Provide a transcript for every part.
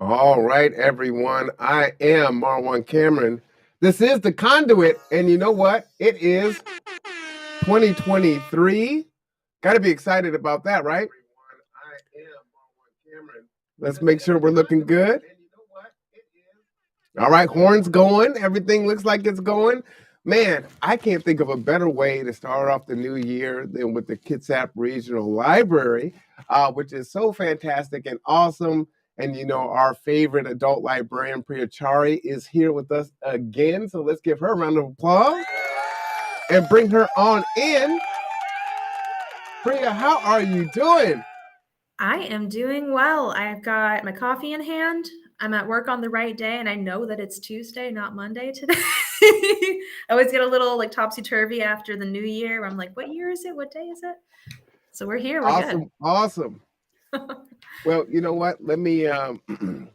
All right, everyone. I am Marwan Cameron. This is The Conduit, and you know what? It is 2023. Got to be excited about that, right? I am Marwan Cameron. Let's make sure we're looking good. All right, horns going. Everything looks like it's going. Man, I can't think of a better way to start off the new year than with the Kitsap Regional Library, which is so fantastic and awesome. And our favorite adult librarian, Priya Chari, is here with us again. So let's give her a round of applause and bring her on in. Priya, how are you doing? I am doing well. I've got my coffee in hand. I'm at work on the right day, and I know that it's Tuesday, not Monday today. I always get a little topsy-turvy after the new year where I'm like, what year is it? What day is it? So we're here. We're Awesome. Awesome. Well, you know what?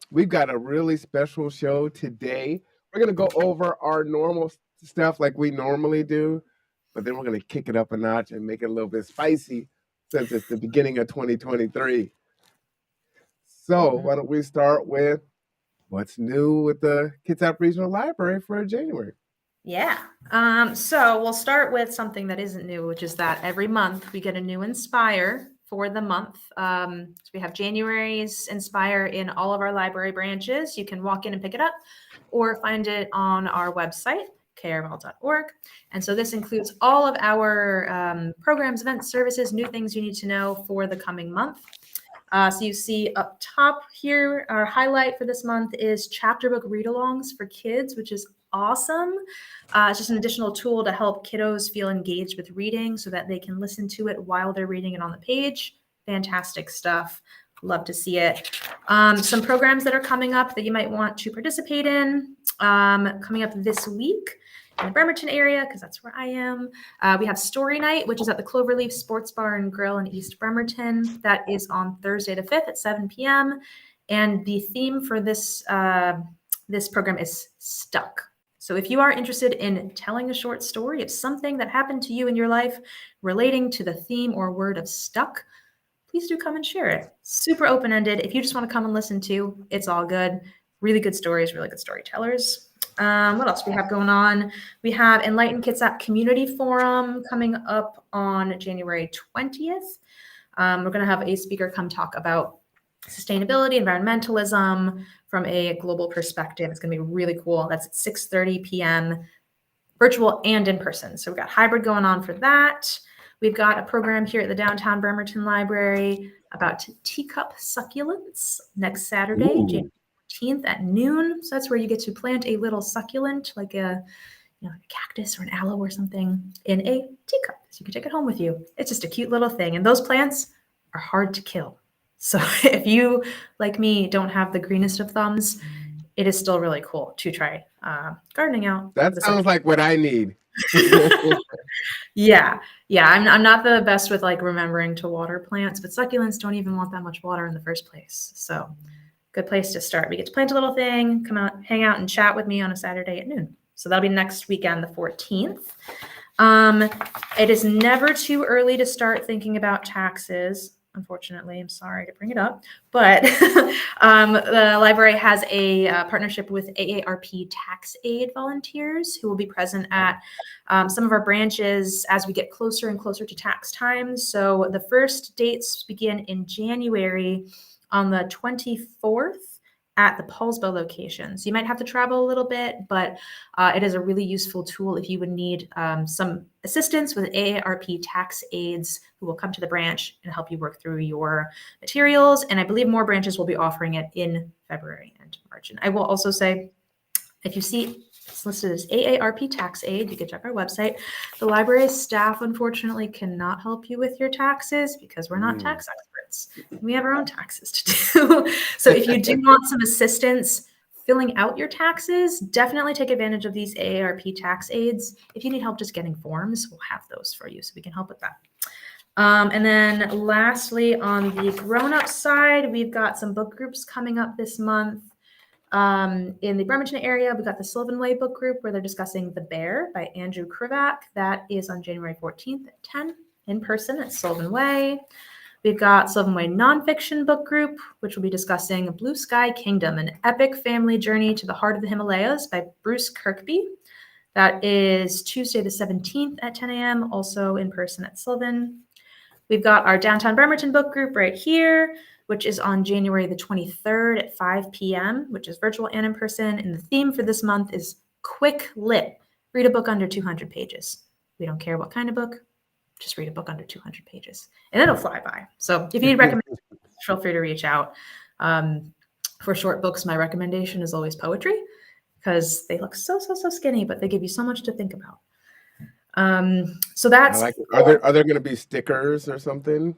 We've got a really special show today. We're going to go over our normal stuff like we normally do, but then we're going to kick it up a notch and make it a little bit spicy since it's the beginning of 2023. So why don't we start with what's new with the Kitsap Regional Library for January? Yeah. So we'll start with something that isn't new, which is that every month we get a new Inspire for the month. So we have January's Inspire in all of our library branches. You can walk in and pick it up or find it on our website, krml.org. And so this includes all of our programs, events, services, new things you need to know for the coming month. So you see up top here, our highlight for this month is chapter book read-alongs for kids, which is awesome. It's just an additional tool to help kiddos feel engaged with reading so that they can listen to it while they're reading it on the page. Fantastic stuff. Love to see it. Some programs that are coming up that you might want to participate in coming up this week in the Bremerton area, because that's where I am. We have Story Night, which is at the Cloverleaf Sports Bar and Grill in East Bremerton. That is on Thursday the 5th at 7 p.m. And the theme for this program is Stuck. So if you are interested in telling a short story of something that happened to you in your life relating to the theme or word of stuck, please do come and share it. Super open-ended. If you just want to come and listen to, it's all good. Really good stories, really good storytellers. What else do we have going on? We have Enlighten Kitsap Community Forum coming up on January 20th. We're going to have a speaker come talk about sustainability, environmentalism from a global perspective. It's going to be really cool. That's at 6:30 p.m. virtual and in person. So we've got hybrid going on for that. We've got a program here at the Downtown Bremerton Library about teacup succulents next Saturday, January 14th at noon. So that's where you get to plant a little succulent, like a cactus or an aloe or something, in a teacup. So you can take it home with you. It's just a cute little thing. And those plants are hard to kill. So if you, like me, don't have the greenest of thumbs, it is still really cool to try gardening out. That sounds like what I need. Yeah. I'm not the best with remembering to water plants, but succulents don't even want that much water in the first place. So good place to start. We get to plant a little thing, come out, hang out and chat with me on a Saturday at noon. So that'll be next weekend, the 14th. It is never too early to start thinking about taxes. Unfortunately, I'm sorry to bring it up, but the library has a partnership with AARP Tax Aid volunteers who will be present at some of our branches as we get closer and closer to tax time. So the first dates begin in January on the 24th at the Paulsville location. So you might have to travel a little bit, but it is a really useful tool if you would need some assistance with AARP tax aides who will come to the branch and help you work through your materials. And I believe more branches will be offering it in February and March. And I will also say, if you see it's listed as AARP tax aid, you can check our website. The library staff, unfortunately, cannot help you with your taxes because we're not tax experts. We have our own taxes to do. So if you do want some assistance filling out your taxes, definitely take advantage of these AARP tax aids. If you need help just getting forms, we'll have those for you, so we can help with that. And then lastly, on the grown-up side, we've got some book groups coming up this month. In the Bremerton area, we've got the Sylvan Way book group where they're discussing The Bear by Andrew Krivak. That is on January 14th at 10 in person at Sylvan Way. We've got Sylvan Way Nonfiction Book Group, which will be discussing Blue Sky Kingdom, an epic family journey to the heart of the Himalayas by Bruce Kirkby. That is Tuesday the 17th at 10 a.m., also in person at Sylvan. We've got our Downtown Bremerton Book Group right here, which is on January the 23rd at 5 p.m., which is virtual and in person. And the theme for this month is Quick Lit. Read a book under 200 pages. We don't care what kind of book, just read a book under 200 pages, and it'll fly by. So if you need recommendations, feel free to reach out. For short books, my recommendation is always poetry, because they look so skinny, but they give you so much to think about. So that's Are there going to be stickers or something?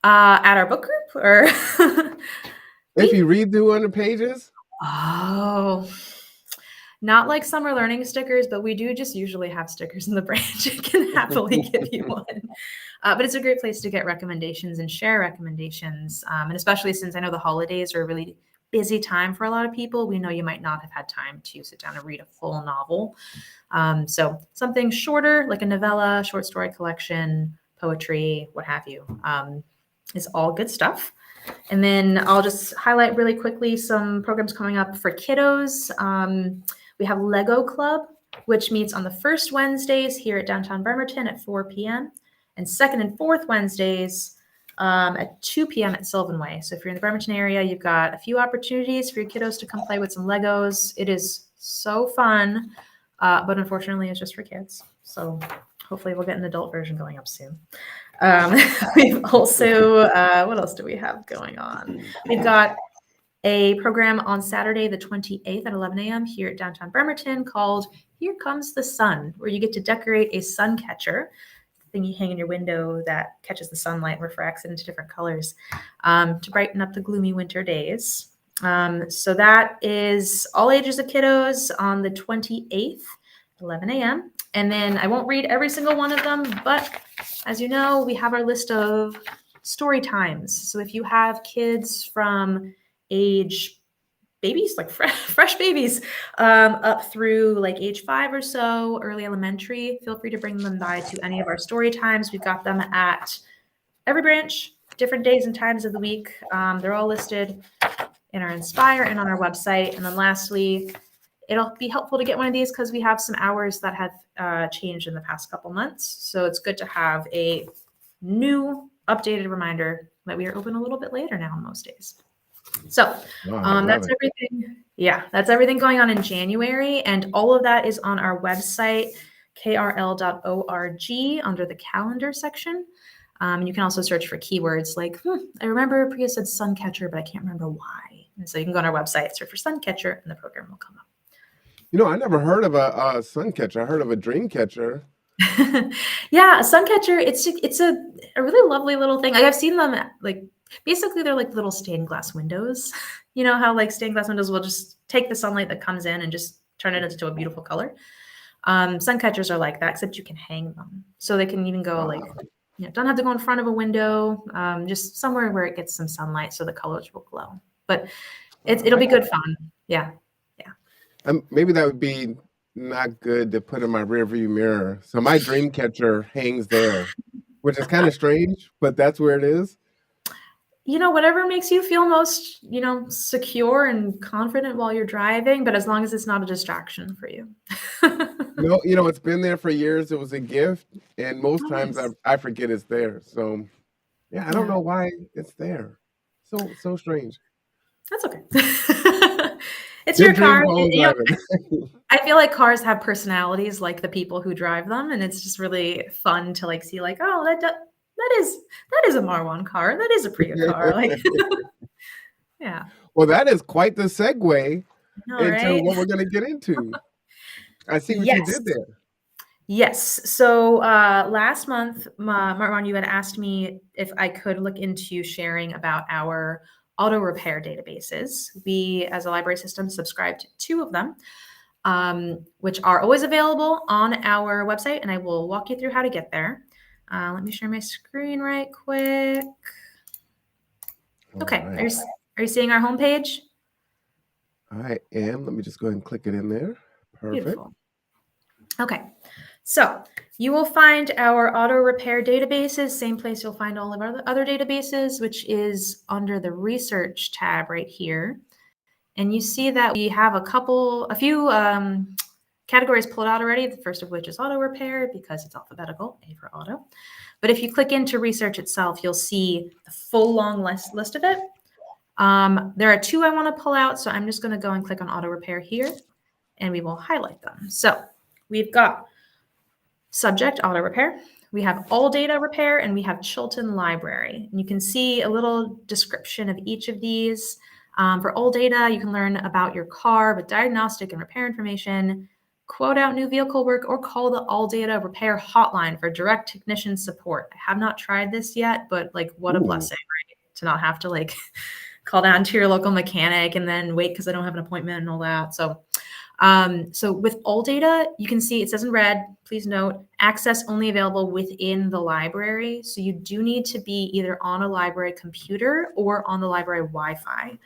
At our book group, or if you read 200 pages? Oh, not like summer learning stickers, but we do just usually have stickers in the branch. I can happily give you one. But it's a great place to get recommendations and share recommendations. And especially since I know the holidays are a really busy time for a lot of people, we know you might not have had time to sit down and read a full novel. So something shorter, like a novella, short story collection, poetry, what have you, is all good stuff. And then I'll just highlight really quickly some programs coming up for kiddos. We have Lego Club, which meets on the first Wednesdays here at Downtown Bremerton at 4 p.m. and second and fourth Wednesdays at 2 p.m. at Sylvan Way. So if you're in the Bremerton area, you've got a few opportunities for your kiddos to come play with some Legos. It is so fun, but unfortunately it's just for kids. So hopefully we'll get an adult version going up soon. We've also, what else do we have going on? We've got a program on Saturday, the 28th at 11 a.m. here at Downtown Bremerton called Here Comes the Sun, where you get to decorate a sun catcher, thing you hang in your window that catches the sunlight and refracts it into different colors, to brighten up the gloomy winter days. So that is all ages of kiddos on the 28th, 11 a.m. And then I won't read every single one of them, but as you know, we have our list of story times. So if you have kids from age babies, like fresh babies, up through like age 5 or so, early elementary, feel free to bring them by to any of our story times. We've got them at every branch, different days and times of the week. They're all listed in our Inspire and on our website. And then lastly, it'll be helpful to get one of these because we have some hours that have changed in the past couple months. So it's good to have a new updated reminder that we are open a little bit later now on most days. So that's everything. Yeah, that's everything going on in January. And all of that is on our website, krl.org, under the calendar section. You can also search for keywords like, I remember Priya said suncatcher, but I can't remember why. And so you can go on our website, search for suncatcher, and the program will come up. You know, I never heard of a sun catcher. I heard of a dream catcher. Yeah, a sun catcher. It's a really lovely little thing. Like I've seen them like basically they're like little stained glass windows. You know how like stained glass windows will just take the sunlight that comes in and just turn it into a beautiful color. Sun catchers are like that, except you can hang them, so they can even go like, you know, don't have to go in front of a window, just somewhere where it gets some sunlight, so the colors will glow. But it'll be good fun. Yeah. Maybe that would be not good to put in my rearview mirror. So my dream catcher hangs there, which is kind of strange, but that's where it is. You know, whatever makes you feel most, you know, secure and confident while you're driving, but as long as it's not a distraction for you. No, you know, it's been there for years. It was a gift, and most times nice. I forget it's there. So, yeah, I don't know why it's there. So strange. That's okay. It's your car. You know, I feel like cars have personalities like the people who drive them, and it's just really fun to like see like, oh, that is a Marwan car. That is a Priya car. Like, yeah. Well, that is quite the segue into right? what we're going to get into. I see what you did there. Yes. So last month, Marwan, you had asked me if I could look into sharing about our auto repair databases. We, as a library system, subscribe to 2 of them, which are always available on our website, and I will walk you through how to get there. Let me share my screen right quick. Okay. Right. Are you seeing our homepage? I am. Let me just go ahead and click it in there. Perfect. Beautiful. Okay. So you will find our auto repair databases, same place you'll find all of our other databases, which is under the research tab right here. And you see that we have a few categories pulled out already, the first of which is auto repair because it's alphabetical, A for auto. But if you click into research itself, you'll see the full long list of it. There are two I want to pull out, so I'm just going to go and click on auto repair here, and we will highlight them. So we've got subject auto repair, we have all data repair, and we have Chilton Library. And you can see a little description of each of these. For all data, you can learn about your car with diagnostic and repair information, quote out new vehicle work, or call the all data repair hotline for direct technician support. I have not tried this yet, but like what a blessing, right? To not have to like call down to your local mechanic and then wait because I don't have an appointment and all that. So with all data, you can see it says in red, please note, access only available within the library. So you do need to be either on a library computer or on the library Wi-Fi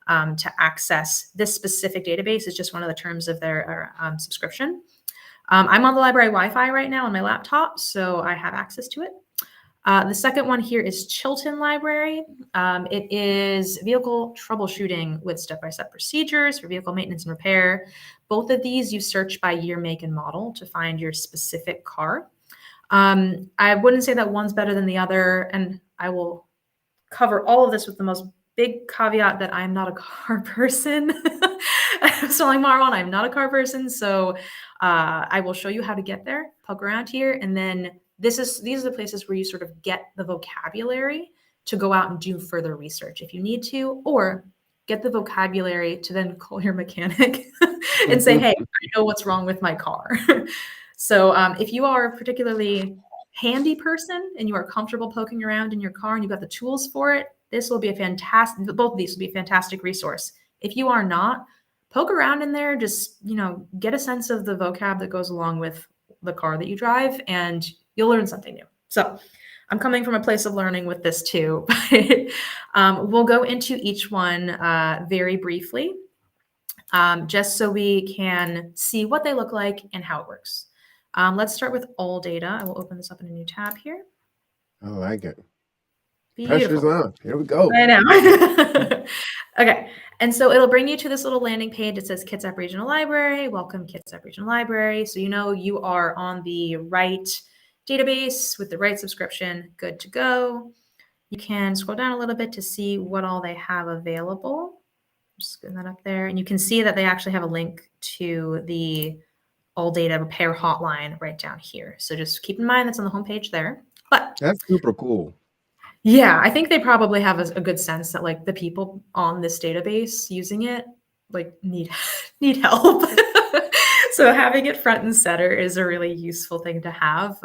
to access this specific database. Is just one of the terms of their subscription. I'm on the library Wi-Fi right now on my laptop, so I have access to it. The second one here is Chilton Library. It is vehicle troubleshooting with step-by-step procedures for vehicle maintenance and repair. Both of these you search by year, make, and model to find your specific car. I wouldn't say that one's better than the other, and I will cover all of this with the most big caveat that I'm not a car person. So like Marwan, I'm not a car person, so I will show you how to get there, poke around here, and then these are the places where you sort of get the vocabulary to go out and do further research if you need to, or get the vocabulary to then call your mechanic and say, hey, I know what's wrong with my car. So if you are a particularly handy person and you are comfortable poking around in your car and you've got the tools for it, this will be both of these will be a fantastic resource. If you are not, poke around in there, just, get a sense of the vocab that goes along with the car that you drive, and you'll learn something new. So I'm coming from a place of learning with this too, but we'll go into each one very briefly, just so we can see what they look like and how it works. Let's start with all data. I will open this up in a new tab here. I like it. Beautiful. Pressure's on. Here we go. I know. Okay. And so it'll bring you to this little landing page. It says Kitsap Regional Library. Welcome, Kitsap Regional Library. So you are on the right database with the right subscription. Good to go. You can scroll down a little bit to see what all they have available. Just getting that up there. And you can see that they actually have a link to the all data repair hotline right down here. So just keep in mind that's on the homepage there. But that's super cool. Yeah, I think they probably have a good sense that like the people on this database using it like need help. So having it front and center is a really useful thing to have.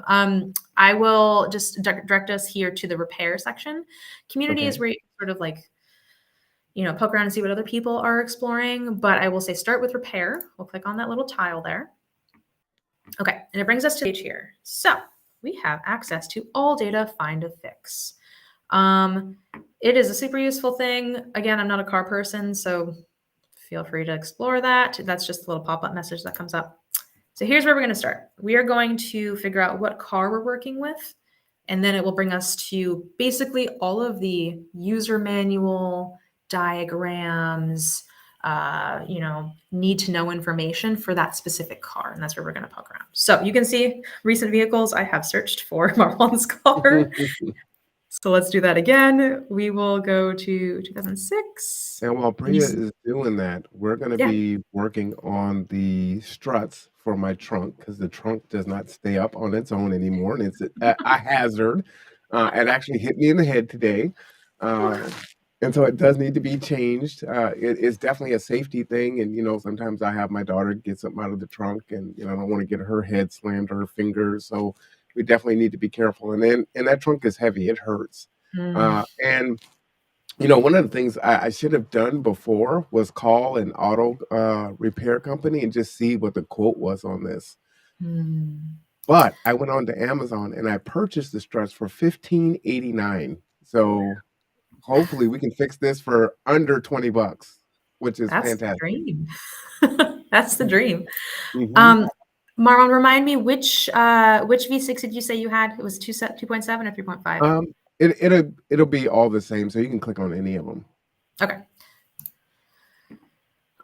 I will just direct us here to the repair section. Community is where you sort of like, poke around and see what other people are exploring. But I will say start with repair. We'll click on that little tile there. Okay, and it brings us to the page here. So we have access to all data, find a fix. It is a super useful thing. Again, I'm not a car person, so feel free to explore that. That's just a little pop-up message that comes up. So here's where we're going to start. We are going to figure out what car we're working with, and then it will bring us to basically all of the user manual, diagrams, need to know information for that specific car. And that's where we're going to poke around. So you can see recent vehicles I have searched for Marwan's car. So let's do that again. We will go to 2006. And while Priya is doing that, we're going to be working on the struts for my trunk, because the trunk does not stay up on its own anymore. And it's a hazard. It actually hit me in the head today. And so it does need to be changed. It's definitely a safety thing. And, sometimes I have my daughter get something out of the trunk and, I don't want to get her head slammed or her fingers. So we definitely need to be careful. And that trunk is heavy. It hurts. And, one of the things I should have done before was call an auto repair company and just see what the quote was on this. But I went on to Amazon and I purchased the struts for $15.89. So hopefully we can fix this for under $20, which is fantastic. The dream. That's the dream. Marlon, remind me which V6 did you say you had? It was 2.7 or 3.5? It'll be all the same, so you can click on any of them. Okay.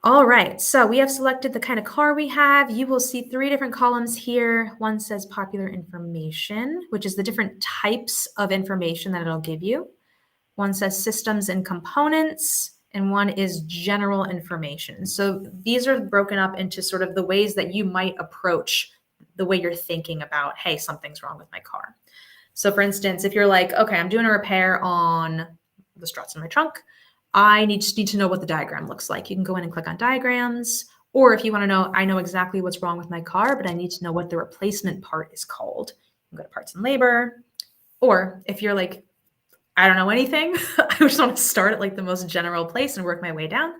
All right, so we have selected the kind of car we have. You will see 3 different columns here. One says popular information, which is the different types of information that it'll give you. One says systems and components, and one is general information. So these are broken up into sort of the ways that you might approach the way you're thinking about, hey, something's wrong with my car. So for instance, if you're like, okay, I'm doing a repair on the struts in my trunk, I need to know what the diagram looks like. You can go in and click on diagrams. Or if you want to know, I know exactly what's wrong with my car, but I need to know what the replacement part is called. You can go to parts and labor. Or if you're like, I don't know anything, I just want to start at like the most general place and work my way down.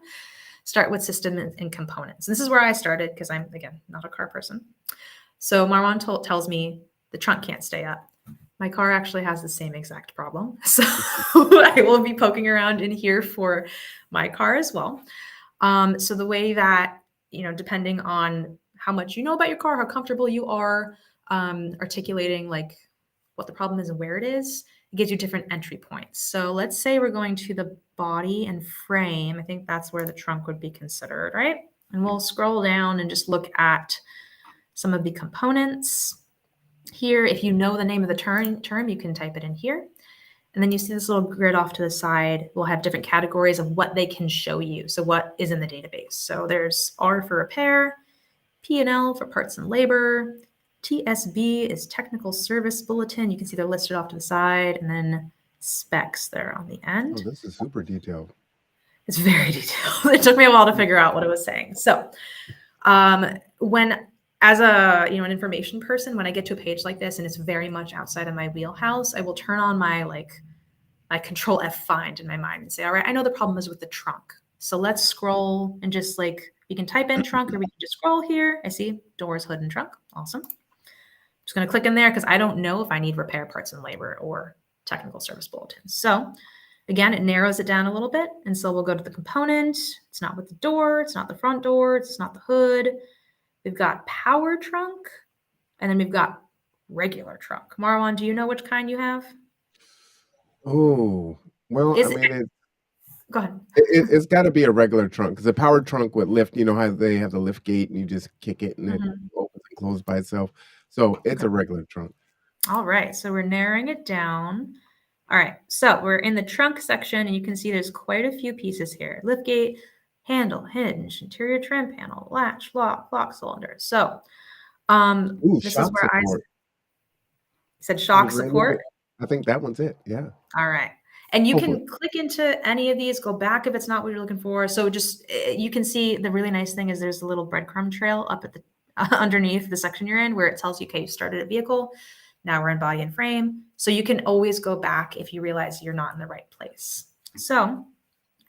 Start with system and components. This is where I started because I'm, again, not a car person. So Marwan tells me the trunk can't stay up. My car actually has the same exact problem. So I will be poking around in here for my car as well. So the way that, depending on how much you know about your car, how comfortable you are articulating like what the problem is and where it is, it gives you different entry points. So let's say we're going to the body and frame. I think that's where the trunk would be considered, right? And we'll scroll down and just look at some of the components. Here, if you know the name of the term, you can type it in here. And then you see this little grid off to the side. We'll have different categories of what they can show you. So what is in the database. So there's R for repair, P&L for parts and labor, TSB is technical service bulletin. You can see they're listed off to the side, and then specs there on the end. Oh, this is super detailed. It's very detailed. It took me a while to figure out what it was saying. So when as a an information person, when I get to a page like this and it's very much outside of my wheelhouse, I will turn on my control F find in my mind and say, all right, I know the problem is with the trunk. So let's scroll and just you can type in trunk or we can just scroll here. I see doors, hood, and trunk. Awesome. Just going to click in there because I don't know if I need repair, parts and labor, or technical service bulletin. So again, it narrows it down a little bit. And so we'll go to the component. It's not with the door. It's not the front door. It's not the hood. We've got power trunk, and then we've got regular trunk. Marwan, do you know which kind you have? Oh, well, Go ahead. It's got to be a regular trunk because a power trunk with lift, you know how they have the lift gate and you just kick it and it opens and closes by itself. So it's a regular trunk. All right. So we're narrowing it down. All right. So we're in the trunk section and you can see there's quite a few pieces here. Lift gate, handle, hinge, interior trim panel, latch, lock cylinder. So this is where support. I said shock support. I think that one's it. Yeah. All right. And you can click into any of these, go back if it's not what you're looking for. So just, you can see the really nice thing is there's a little breadcrumb trail up at the underneath the section you're in where it tells you, okay, you started a vehicle. Now we're in body and frame. So you can always go back if you realize you're not in the right place. So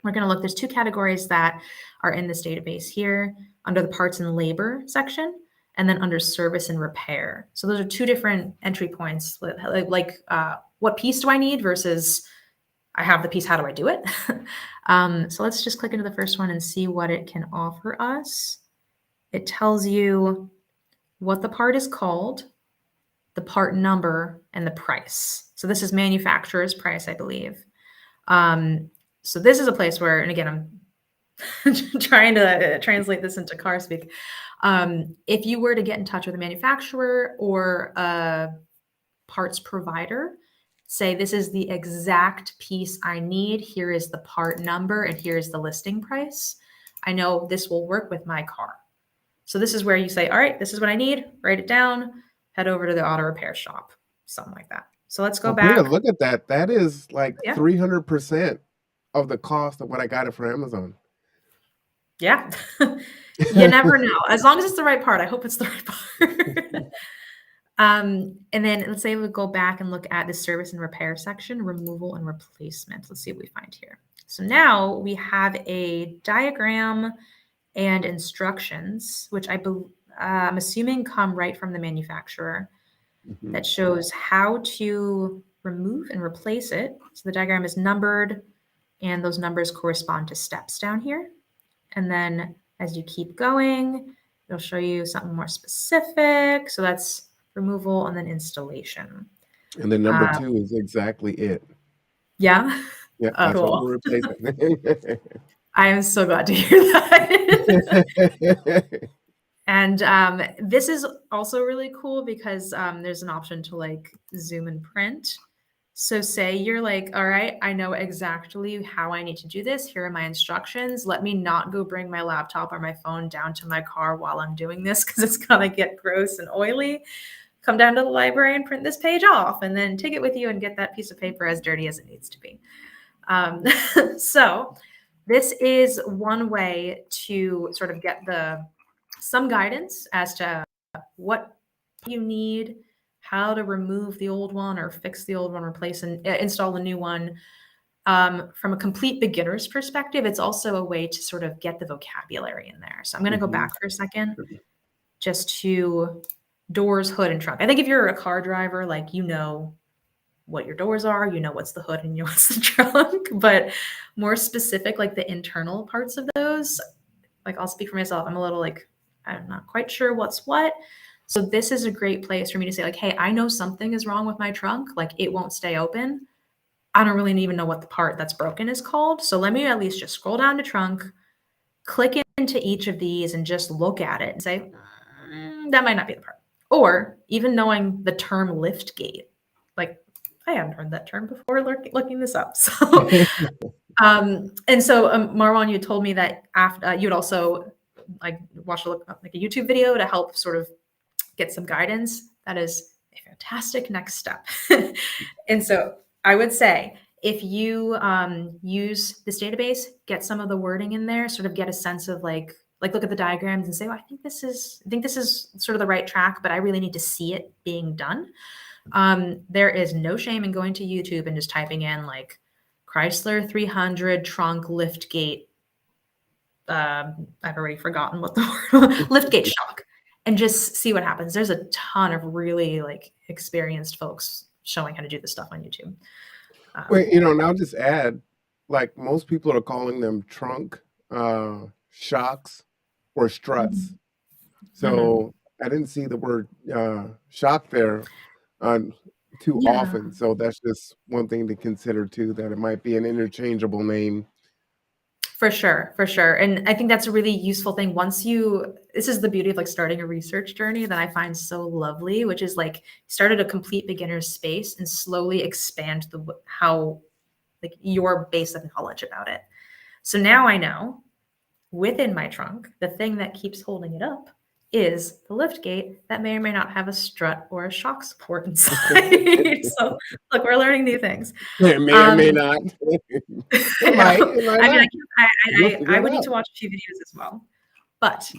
we're going to look, there's 2 categories that are in this database here under the parts and labor section, and then under service and repair. So those are 2 different entry points, what piece do I need versus I have the piece, how do I do it? So let's just click into the first one and see what it can offer us. It tells you what the part is called, the part number, and the price. So this is manufacturer's price, I believe. So this is a place where, and again, I'm trying to translate this into car speak. If you were to get in touch with a manufacturer or a parts provider, say this is the exact piece I need, here is the part number, and here's the listing price, I know this will work with my car. So this is where you say, all right, this is what I need, write it down, head over to the auto repair shop, something like that. So let's go back. Look at that. That is like 300% of the cost of what I got it for Amazon. Yeah. You never know. As long as it's the right part. I hope it's the right part. And then let's say we go back and look at the service and repair section, removal and replacement. Let's see what we find here. So now we have a diagram and instructions, which I'm assuming come right from the manufacturer, that shows how to remove and replace it. So the diagram is numbered and those numbers correspond to steps down here. And then as you keep going, It'll show you something more specific. So that's removal and then installation. And then number 2 is exactly it. Yeah. Yep, Oh, that's what cool. we're replacing. I am so glad to hear that. And this is also really cool because there's an option to like zoom and print. So say you're like, all right, I know exactly how I need to do this. Here are my instructions. Let me not go bring my laptop or my phone down to my car while I'm doing this because it's gonna get gross and oily. Come down to the library and print this page off and then take it with you and get that piece of paper as dirty as it needs to be. So this is one way to sort of get some guidance as to what you need, how to remove the old one or fix the old one, replace and install the new one. From a complete beginner's perspective, it's also a way to sort of get the vocabulary in there. So I'm going to go back for a second just to doors, hood, and trunk. I think if you're a car driver, like you know what your doors are, you know what's the hood and you know what's the trunk, but more specific, like the internal parts of those, like I'll speak for myself. I'm a little like, I'm not quite sure what's what. So this is a great place for me to say like, hey, I know something is wrong with my trunk. Like it won't stay open. I don't really even know what the part that's broken is called. So let me at least just scroll down to trunk, click into each of these and just look at it and say, that might not be the part. Or even knowing the term lift gate. Like I haven't heard that term before looking this up. So, and so Marwan, you told me that after you'd also like watch like a YouTube video to help sort of get some guidance. That is a fantastic next step. And so I would say if you use this database, get some of the wording in there, sort of get a sense of like look at the diagrams and say, well, I think this is sort of the right track, but I really need to see it being done. There is no shame in going to YouTube and just typing in like Chrysler 300 trunk lift gate. I've already forgotten what the word lift gate shock, and just see what happens. There's a ton of really like experienced folks showing how to do this stuff on YouTube. Wait, and I'll just add, like most people are calling them trunk shocks or struts. So I didn't see the word shock there too often. So that's just one thing to consider too, that it might be an interchangeable name. For sure. And I think that's a really useful thing. This is the beauty of like starting a research journey that I find so lovely, which is like start at a complete beginner's space and slowly expand how like your base of knowledge about it. So now I know within my trunk, the thing that keeps holding it up is the lift gate that may or may not have a strut or a shock support inside. So look, we're learning new things. It may or may not. It might not. I would need to watch a few videos as well. But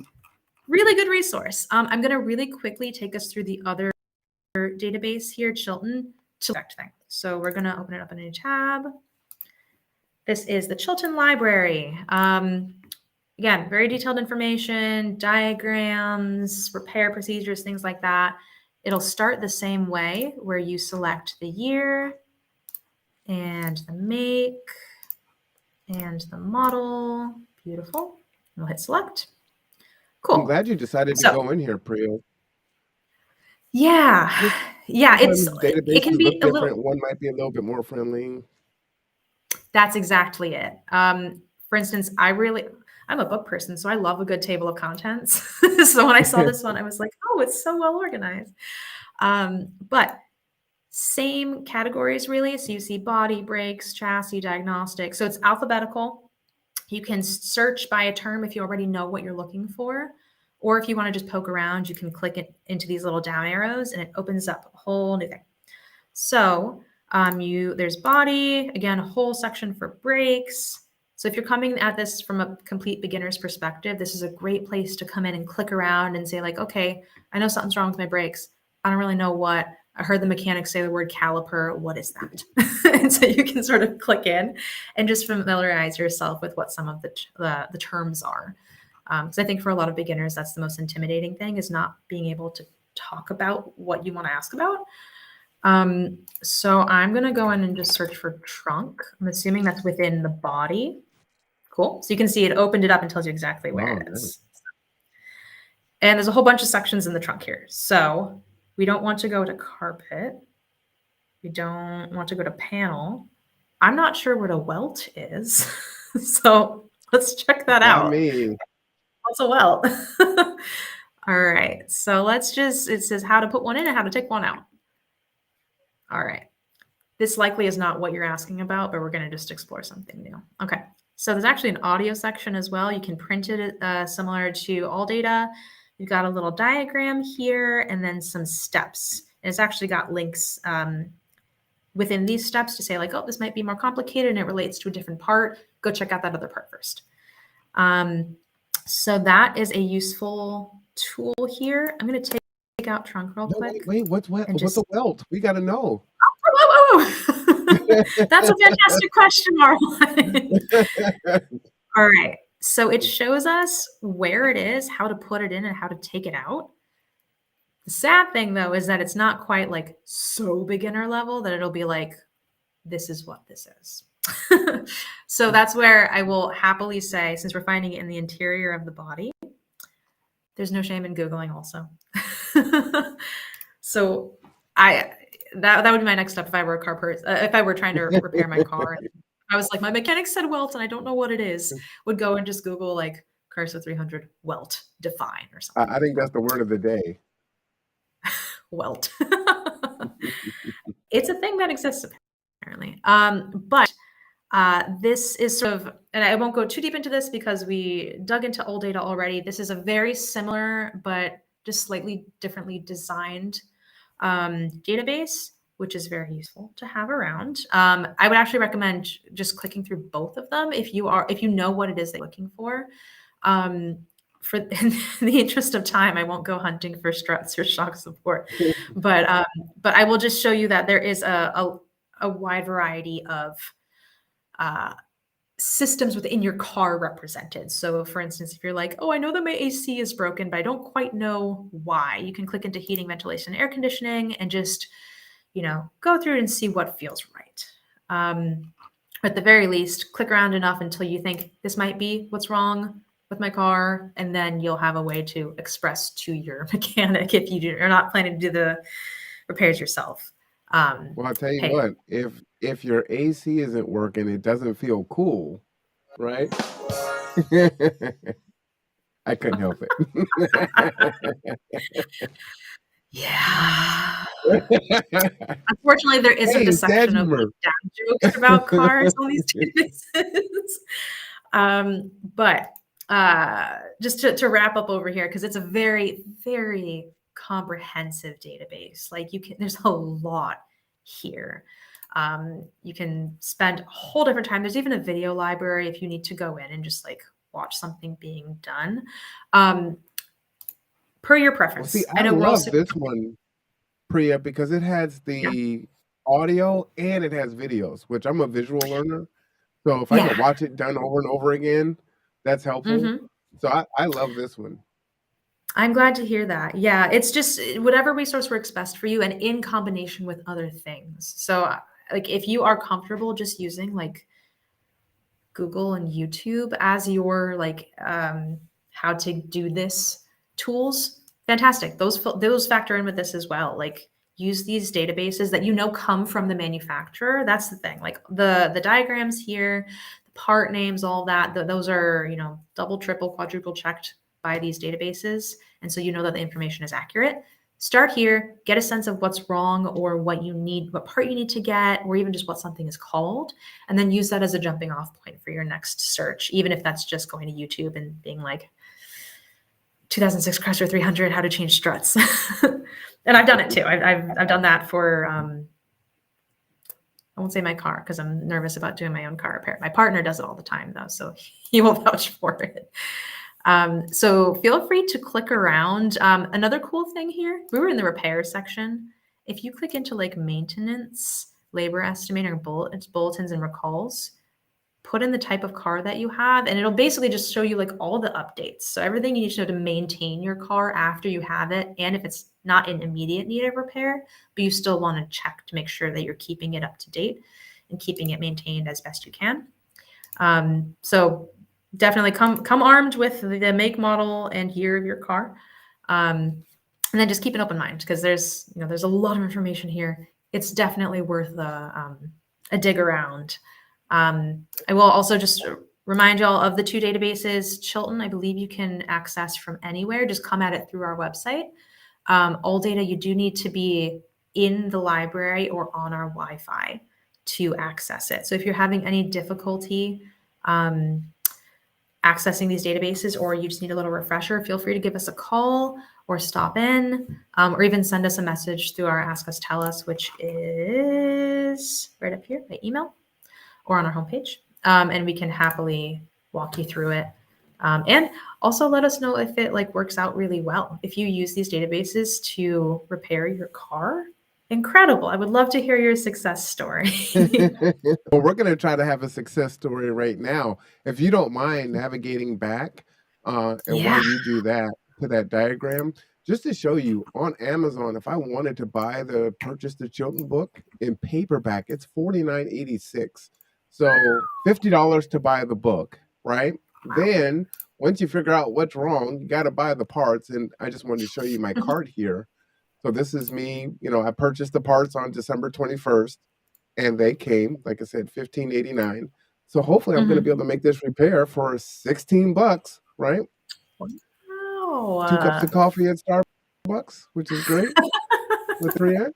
really good resource. I'm going to really quickly take us through the other database here, Chilton thing. So we're going to open it up in a new tab. This is the Chilton Library. Again, very detailed information, diagrams, repair procedures, things like that. It'll start the same way where you select the year and the make and the model. Beautiful. We'll hit select. Cool. I'm glad you decided to go in here, Priya. Yeah. It can be a little. One might be a little bit more friendly. That's exactly it. For instance, I'm a book person, so I love a good table of contents. So when I saw this one, I was like, oh, it's so well organized. But same categories really. So you see body, brakes, chassis, diagnostic. So it's alphabetical. You can search by a term if you already know what you're looking for. Or if you want to just poke around, you can click it into these little down arrows and it opens up a whole new thing. So there's body, again, a whole section for brakes. So if you're coming at this from a complete beginner's perspective, this is a great place to come in and click around and say like, okay, I know something's wrong with my brakes. I don't really know what. I heard the mechanic say the word caliper. What is that? And so you can sort of click in and just familiarize yourself with what some of the terms are. Because I think for a lot of beginners, that's the most intimidating thing, is not being able to talk about what you want to ask about. So I'm going to go in and just search for trunk. I'm assuming that's within the body. Cool. So you can see it opened it up and tells you exactly where it is. And there's a whole bunch of sections in the trunk here. So we don't want to go to carpet. We don't want to go to panel. I'm not sure what a welt is. So let's check that Not out. me. What's a welt? All right. So it says how to put one in and how to take one out. All right. This likely is not what you're asking about, but we're going to just explore something new. Okay. So there's actually an audio section as well. You can print it similar to AllData. You've got a little diagram here and then some steps. And it's actually got links within these steps to say like, oh, this might be more complicated and it relates to a different part. Go check out that other part first. So that is a useful tool here. I'm going to take out trunk real quick. Wait, what's a welt? We got to know. Whoa. That's a fantastic question, Marlon. All right. So it shows us where it is, how to put it in, and how to take it out. The sad thing, though, is that it's not quite like so beginner level that it'll be like, this is what this is. So that's where I will happily say, since we're finding it in the interior of the body, there's no shame in Googling also. So that would be my next step if I were a car person. If I were trying to repair my car, and I was like, my mechanic said welt, and I don't know what it is. Would go and just Google like Chrysler 300 welt define or something. I think that's the word of the day. Welt. It's a thing that exists apparently. But this is sort of, and I won't go too deep into this because we dug into AllData already. This is a very similar but just slightly differently designed database, which is very useful to have around. I would actually recommend just clicking through both of them if you know what it is that you're looking for. For in the interest of time, I won't go hunting for struts or shock support, but I will just show you that there is a wide variety of systems within your car represented. So for instance, if you're like, oh, I know that my AC is broken, but I don't quite know why, you can click into heating, ventilation, air conditioning, and just, go through and see what feels right. At the very least, click around enough until you think this might be what's wrong with my car, and then you'll have a way to express to your mechanic if you're not planning to do the repairs yourself. Well, I'll tell you what, if your AC isn't working, it doesn't feel cool, right? I couldn't help it. Yeah. Unfortunately, there isn't a section of dad jokes about cars on these databases. But just to wrap up over here, because it's a very, very comprehensive database. Like there's a lot here. You can spend a whole different time. There's even a video library if you need to go in and just like watch something being done. Per your preference. Well, see, I love this one, Priya, because it has the audio and it has videos, which I'm a visual learner. So if I can watch it done over and over again, that's helpful. Mm-hmm. So I love this one. I'm glad to hear that. Yeah, it's just whatever resource works best for you and in combination with other things. So like if you are comfortable just using like Google and YouTube as your like how to do this tools, fantastic. Those factor in with this as well. Like use these databases that come from the manufacturer. That's the thing. Like the diagrams here, the part names, all that. Those are double, triple, quadruple checked by these databases, and so that the information is accurate. Start here, get a sense of what's wrong or what you need, what part you need to get, or even just what something is called, and then use that as a jumping off point for your next search, even if that's just going to YouTube and being like 2006 Chrysler 300, how to change struts. And I've done it too. I've done that for, I won't say my car because I'm nervous about doing my own car repair. My partner does it all the time though, so he will vouch for it. So feel free to click around. Another cool thing here, we were in the repair section. If you click into like maintenance, labor estimator, bulletins and recalls, put in the type of car that you have, and it'll basically just show you like all the updates. So everything you need to know to maintain your car after you have it, and if it's not in immediate need of repair, but you still want to check to make sure that you're keeping it up to date and keeping it maintained as best you can. So definitely come armed with the make, model, and year of your car. And then just keep an open mind because there's a lot of information here. It's definitely worth a dig around. I will also just remind y'all of the 2 databases. Chilton, I believe you can access from anywhere. Just come at it through our website. All data, you do need to be in the library or on our Wi-Fi to access it. So if you're having any difficulty accessing these databases, or you just need a little refresher, feel free to give us a call or stop in, or even send us a message through our Ask Us Tell Us, which is right up here by email or on our homepage. And we can happily walk you through it. And also let us know if it works out really well. If you use these databases to repair your car, incredible. I would love to hear your success story. Well, we're going to try to have a success story right now. If you don't mind navigating back, and while you do that, to that diagram, just to show you on Amazon, if I wanted to buy the Purchase the Chilton book in paperback, it's $49.86. So $50 to buy the book, right? Wow. Then once you figure out what's wrong, you got to buy the parts. And I just wanted to show you my cart here. So this is me, I purchased the parts on December 21st and they came, like I said, $15.89. So hopefully I'm going to be able to make this repair for $16, right? Wow. 2 cups of coffee at Starbucks, which is great. With 3 eggs.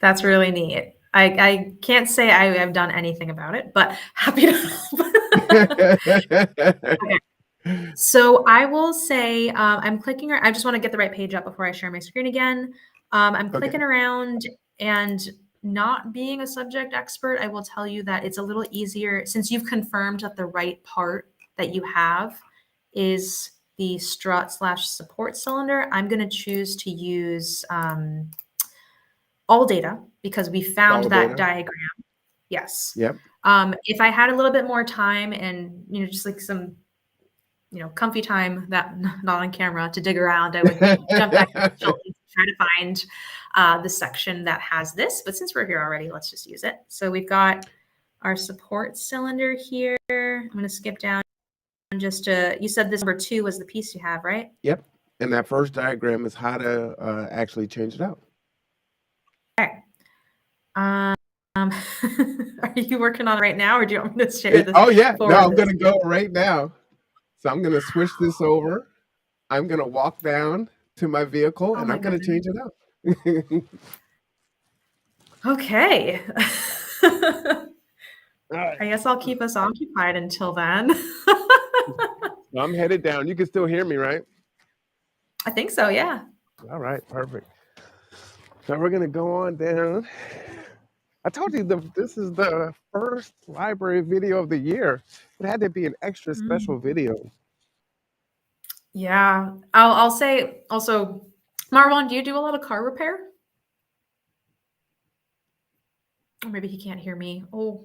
That's really neat. I can't say I've done anything about it, but happy to help. Okay. So I will say I'm clicking. I just want to get the right page up before I share my screen again. I'm clicking around, and not being a subject expert, I will tell you that it's a little easier since you've confirmed that the right part that you have is the strut/support cylinder. I'm going to choose to use all data because we found that diagram. Yes. Yep. If I had a little bit more time and just some comfy time that not on camera to dig around, I would jump back to try to find the section that has this. But since we're here already, let's just use it. So we've got our support cylinder here. I'm going to skip down just to, you said this number 2 was the piece you have, right? Yep. And that first diagram is how to actually change it out. Okay. Are you working on it right now, or do you want me to share this? Oh, yeah. No, I'm going to go right now. So I'm going to switch this over. I'm going to walk down to my vehicle, and I'm going to change it out. Okay. All right. I guess I'll keep us occupied until then. I'm headed down. You can still hear me, right? I think so, yeah. All right, perfect. So we're going to go on down. I told you this is the first library video of the year. It had to be an extra special video. Yeah. I'll say also, Marwan, do you do a lot of car repair? Or maybe he can't hear me. Oh,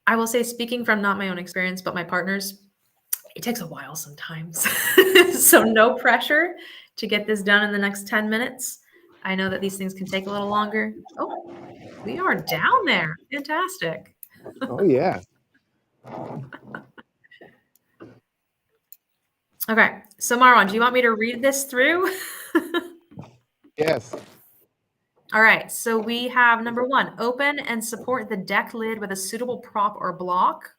I will say, speaking from not my own experience, but my partner's, it takes a while sometimes. So no pressure to get this done in the next 10 minutes. I know that these things can take a little longer. Oh, we are down there. Fantastic. Oh, yeah. Okay. So Marwan, do you want me to read this through? Yes. All right. So we have number 1, open and support the deck lid with a suitable prop or block.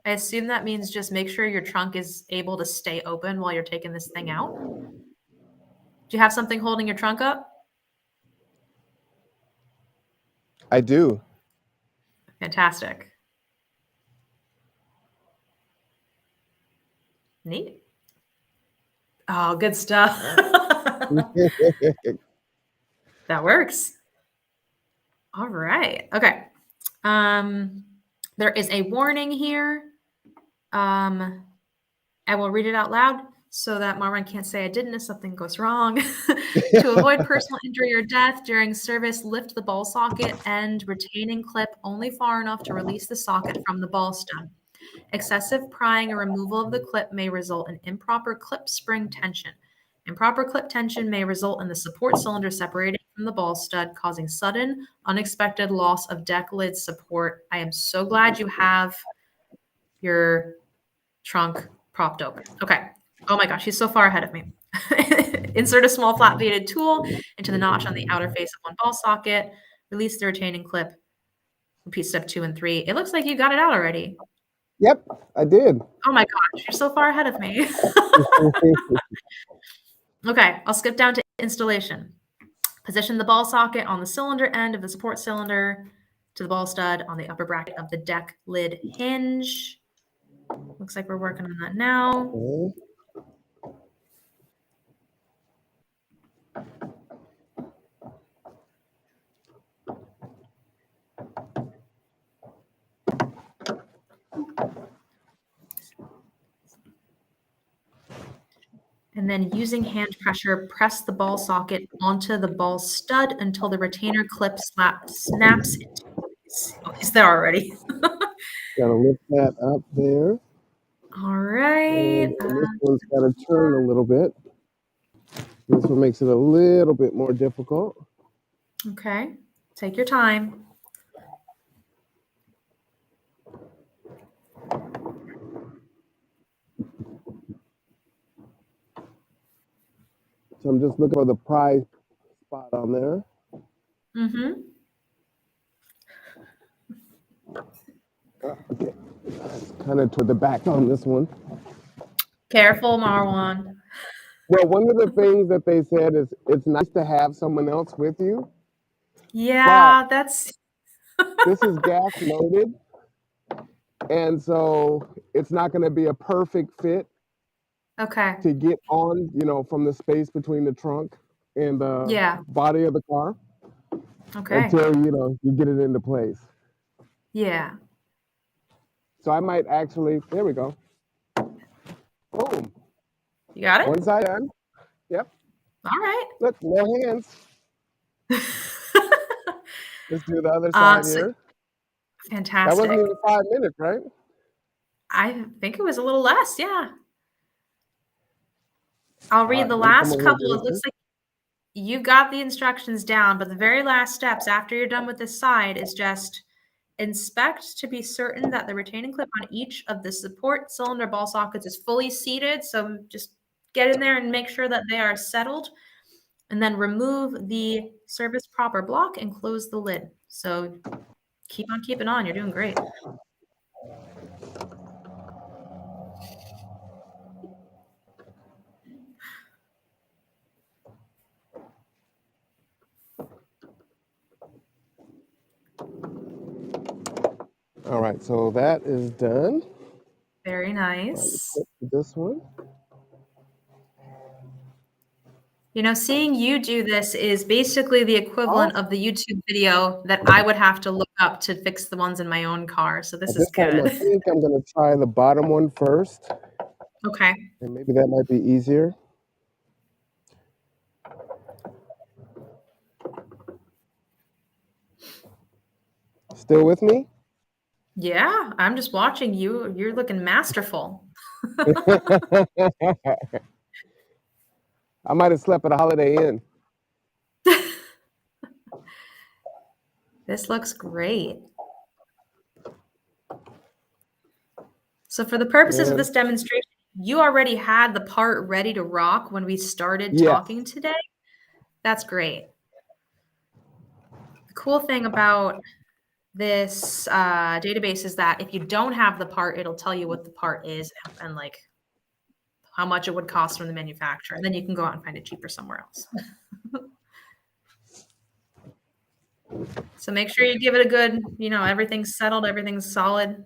I assume that means just make sure your trunk is able to stay open while you're taking this thing out. Do you have something holding your trunk up? I do. Fantastic. Neat. Oh, good stuff. That works. All right. Okay. There is a warning here. I will read it out loud so that Marwan can't say I didn't if something goes wrong. To avoid personal injury or death during service, lift the ball socket and retaining clip only far enough to release the socket from the ball stem. Excessive prying or removal of the clip may result in improper clip spring tension. Improper clip tension may result in the support cylinder separating from the ball stud, causing sudden, unexpected loss of deck lid support. I am so glad you have your trunk propped open. Okay. Oh my gosh, he's so far ahead of me. Insert a small flat bladed tool into the notch on the outer face of one ball socket. Release the retaining clip. Repeat step 2 and 3. It looks like you got it out already. Yep, I did. Oh my gosh, you're so far ahead of me. Okay, I'll skip down to installation. Position the ball socket on the cylinder end of the support cylinder to the ball stud on the upper bracket of the deck lid hinge. Looks like we're working on that now. Okay. And then using hand pressure, press the ball socket onto the ball stud until the retainer clip snaps into place. Oh, he's there already. Gotta lift that up there. All right. And this one's gotta turn a little bit. This one makes it a little bit more difficult. Okay. Take your time. So I'm just looking for the pry spot on there. Mm-hmm. Okay, it's kind of toward the back on this one. Careful, Marwan. Well, one of the things that they said is it's nice to have someone else with you. Yeah, that's This is gas loaded, and so it's not going to be a perfect fit okay. to get on, from the space between the trunk and the Yeah. body of the car Okay. until, you get it into place. Yeah. So I might actually, there we go. Boom. You got it? One side done. Yep. All right. Look, no hands. Let's do the other side here. Fantastic. That wasn't even 5 minutes, right? I think it was a little less, yeah. I'll read the let me come last over couple. here, It looks like you've got the instructions down, but the very last steps after you're done with this side is just inspect to be certain that the retaining clip on each of the support cylinder ball sockets is fully seated. So just get in there and make sure that they are settled. And then remove the service proper block and close the lid. So keep on keeping on. You're doing great. All right, so that is done. Very nice. This one. Seeing you do this is basically the equivalent of the YouTube video that I would have to look up to fix the ones in my own car. So this is time, I good. think I'm going to try the bottom one first, Okay. and maybe that might be easier. Still with me? Yeah, I'm just watching you. You're looking masterful. I might have slept at a Holiday Inn. This looks great. So for the purposes of this demonstration, you already had the part ready to rock when we started talking today. That's great. The cool thing about this database is that if you don't have the part, it'll tell you what the part is and like how much it would cost from the manufacturer. And then you can go out and find it cheaper somewhere else. So make sure you give it a good, everything's settled, everything's solid.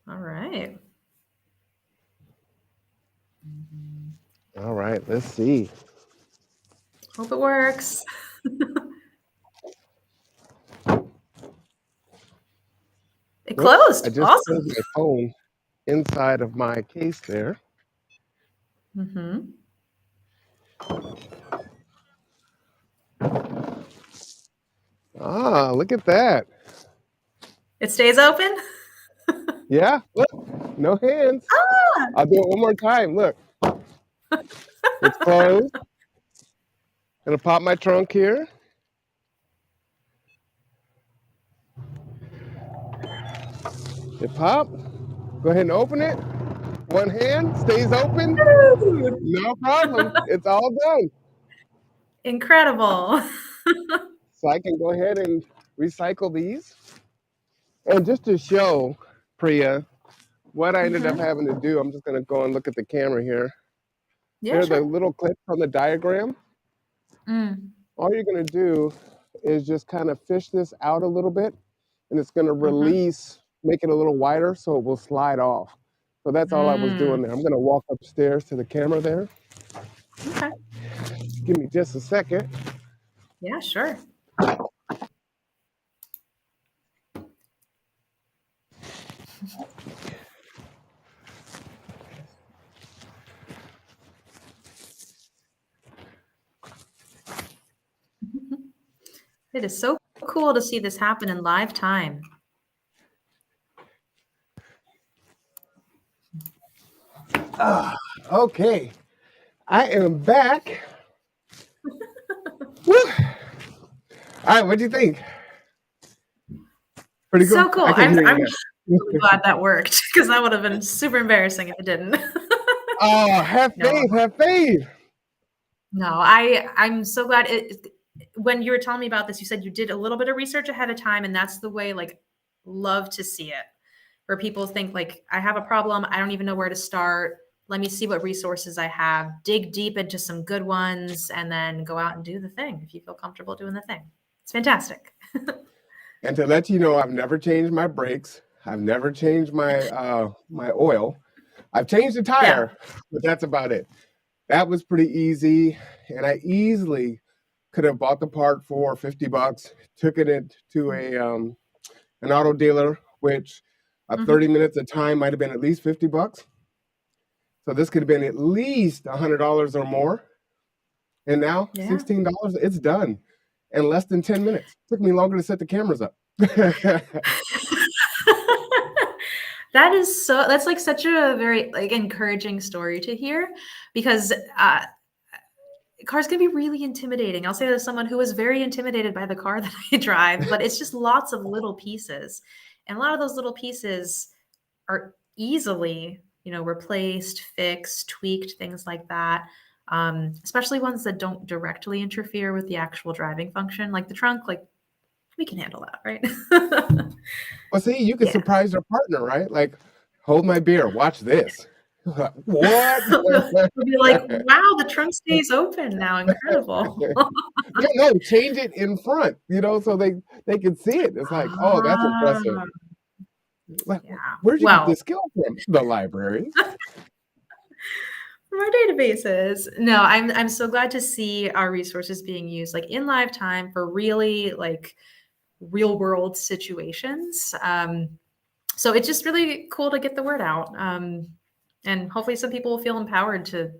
All right. All right, let's see. Hope it works. It closed. I just Awesome. put my phone inside of my case there. Mm-hmm. Ah, look at that. It stays open? Yeah, look, no hands. Ah! I'll do it one more time. Look, it's closed. Gonna pop my trunk here. It pop. Go ahead and open it. One hand stays open. Dude, No problem. It's all done. incredible. So I can go ahead and recycle these. And just to show Priya what I ended up Hmm. having to do, I'm just going to go and look at the camera here. Yeah, Here are the sure. little clips on the diagram. Mm. All you're going to do is just kind of fish this out a little bit, and it's going to Hmm. release, make it a little wider so it will slide off. So that's all I was Mm. doing there. I'm going to walk upstairs to the camera there. Okay. Give me just a second. Yeah, sure. It is so cool to see this happen in live time. Okay, I am back. Woo. All right, what do you think? Pretty cool? So cool. I can hear I'm you really glad that worked because that would have been super embarrassing if it didn't. Oh, have No, faith, have faith. no, I'm so glad when you were telling me about this, you said you did a little bit of research ahead of time, and that's the way, like, love to see it. Where people think like, I have a problem, I don't even know where to start. Let me see what resources I have, dig deep into some good ones, and then go out and do the thing if you feel comfortable doing the thing. It's fantastic. And to let you know, I've never changed my brakes. I've never changed my oil. I've changed the Yeah. tire, but that's about it. That was pretty easy, and I easily could have bought the part for $50, took it to an auto dealer, which a Hmm. 30 minutes of time might have been at least $50. So this could have been at least $100 or more. And now Yeah. $16, it's done in less than 10 minutes. Took me longer to set the cameras up. That's like such a very like encouraging story to hear because cars can be really intimidating. I'll say that as someone who is very intimidated by the car that I drive, but it's just lots of little pieces. And a lot of those little pieces are easily, replaced, fixed, tweaked, things like that. Especially ones that don't directly interfere with the actual driving function, like the trunk, like we can handle that, right? Well, see, you could Yeah. surprise your partner, right? Like, hold my beer, watch this. What? We'll be like, wow, the trunk stays open now. Incredible. Yeah, no, change it in front, so they can see it. It's like, oh, that's impressive. Ah, Like, yeah. where'd you get Well, this skill from? The library. from our databases. No, I'm so glad to see our resources being used like in live time for really like real world situations. So it's just really cool to get the word out. And hopefully some people will feel empowered to,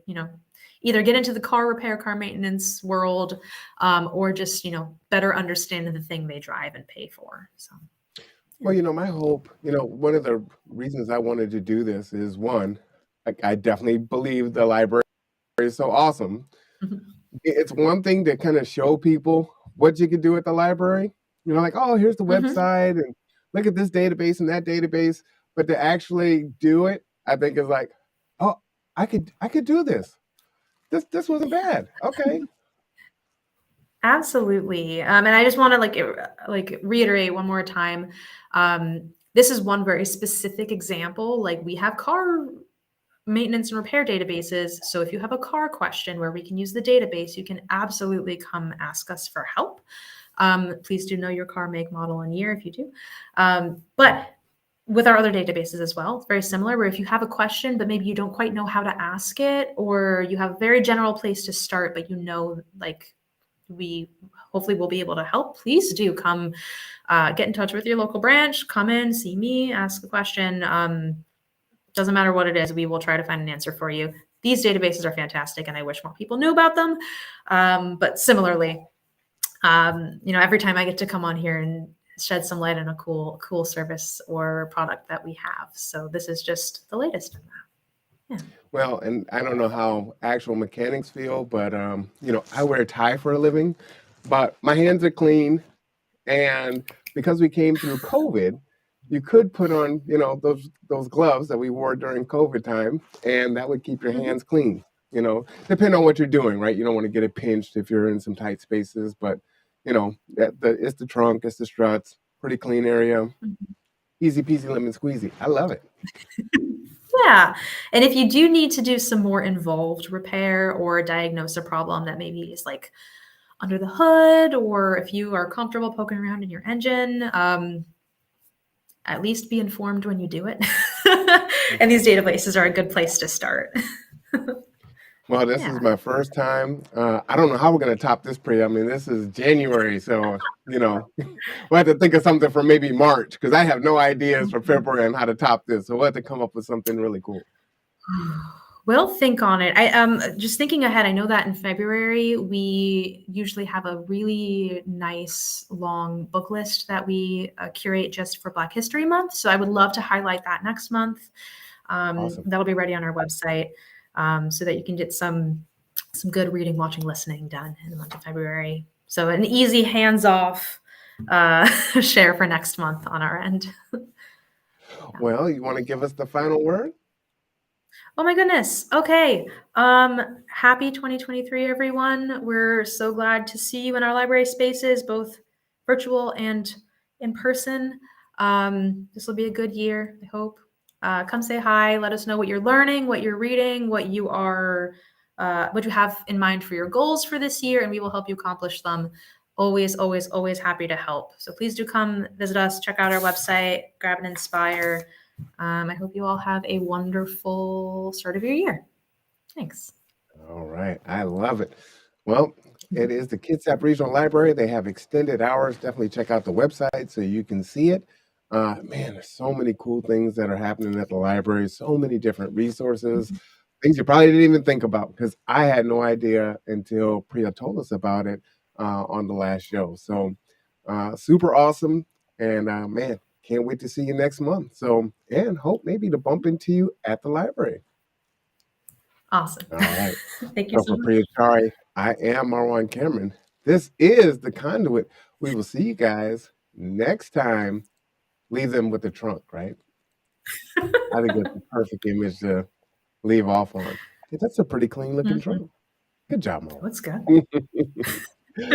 either get into the car repair, car maintenance world, or just, better understand the thing they drive and pay for. So, yeah. Well, my hope, one of the reasons I wanted to do this is one, like I definitely believe the library is so awesome. Mhm. It's one thing to kind of show people what you could do at the library. Like, oh, here's the Mhm. website and look at this database and that database. But to actually do it, I think is like, oh, I could do this. This wasn't bad. Okay. Absolutely. And I just want to like reiterate one more time. This is one very specific example. Like we have car maintenance and repair databases. So if you have a car question where we can use the database, you can absolutely come ask us for help. Please do know your car make, model, and year if you do. But with our other databases as well, it's very similar where if you have a question, but maybe you don't quite know how to ask it, or you have a very general place to start, but like we hopefully will be able to help, please do come get in touch with your local branch, come in, see me, ask a question. Doesn't matter what it is, we will try to find an answer for you. These databases are fantastic and I wish more people knew about them. But similarly, every time I get to come on here and shed some light on a cool service or product that we have. So this is just the latest in that. Yeah. Well, and I don't know how actual mechanics feel, but I wear a tie for a living, but my hands are clean. And because we came through COVID, you could put on, those gloves that we wore during COVID time, and that would keep your Mhm. hands clean. Depending on what you're doing, right? You don't want to get it pinched if you're in some tight spaces, but it's the trunk, it's the struts, pretty clean area, Mhm. easy peasy lemon squeezy. I love it. Yeah, and if you do need to do some more involved repair or diagnose a problem that maybe is like under the hood, or if you are comfortable poking around in your engine, at least be informed when you do it. And these databases are a good place to start. Well, this is Yeah. my first time. I don't know how we're going to top this pre. I mean, this is January, so we'll have to think of something for maybe March because I have no ideas for February on how to top this. So we'll have to come up with something really cool. We'll think on it. I just thinking ahead, I know that in February we usually have a really nice long book list that we curate just for Black History Month. So I would love to highlight that next month. Awesome. That'll be ready on our website, so that you can get some good reading, watching, listening done in the month of February. So an easy hands-off share for next month on our end. Well, you want to give us the final word? Oh my goodness. Okay. Happy 2023, everyone. We're so glad to see you in our library spaces, both virtual and in person. This will be a good year, I hope. Come say hi. Let us know what you're learning, what you're reading, what you have in mind for your goals for this year, and we will help you accomplish them. Always, always, always happy to help. So please do come visit us, check out our website, grab an Inspire. I hope you all have a wonderful start of your year. Thanks. All right. I love it. Well, it is the Kitsap Regional Library. They have extended hours. Definitely check out the website so you can see it. Man, there's so many cool things that are happening at the library, so many different resources, things you probably didn't even think about because I had no idea until Priya told us about it on the last show. So super awesome. And man, can't wait to see you next month. So, and hope maybe to bump into you at the library. Awesome. All right. Thank you So so for much. Priyachari, I am Marwan Cameron. This is The Conduit. We will see you guys next time. Leave them with the trunk, right? I think that's the perfect image to leave off on. Hey, that's a pretty clean looking Mhm. trunk. Good job, Marwan. Looks good.